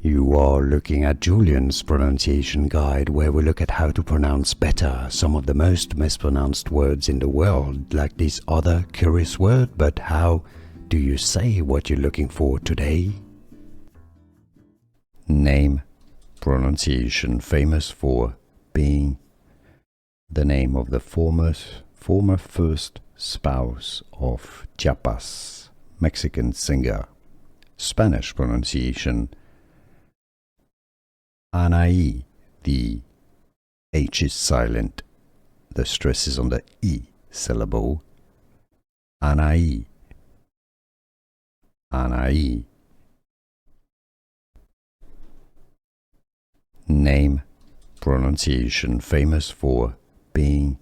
You are looking at Julian's pronunciation guide, where we look at how to pronounce better some of the most mispronounced words in the world, like this other curious word. But how do you say what you're looking for today? Name. Pronunciation famous for being the name of the former first spouse of Chiapas, Mexican singer. Spanish pronunciation Anahí. The H is silent. The stress is on the E syllable. Anahí. Anahí. Name. Pronunciation famous for being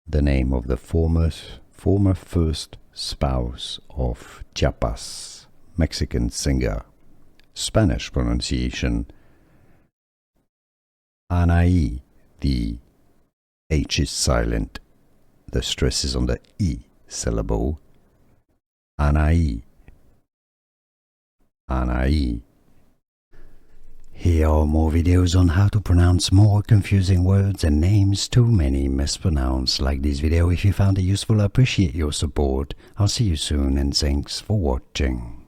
the name of the former first spouse of Chiapas, Mexican singer. Spanish pronunciation Anahí. The H is silent. The stress is on the E syllable. Anahí. Anahí. Here are more videos on how to pronounce more confusing words and names too many mispronounced. Like this video if you found it useful. I appreciate your support. I'll see you soon and thanks for watching.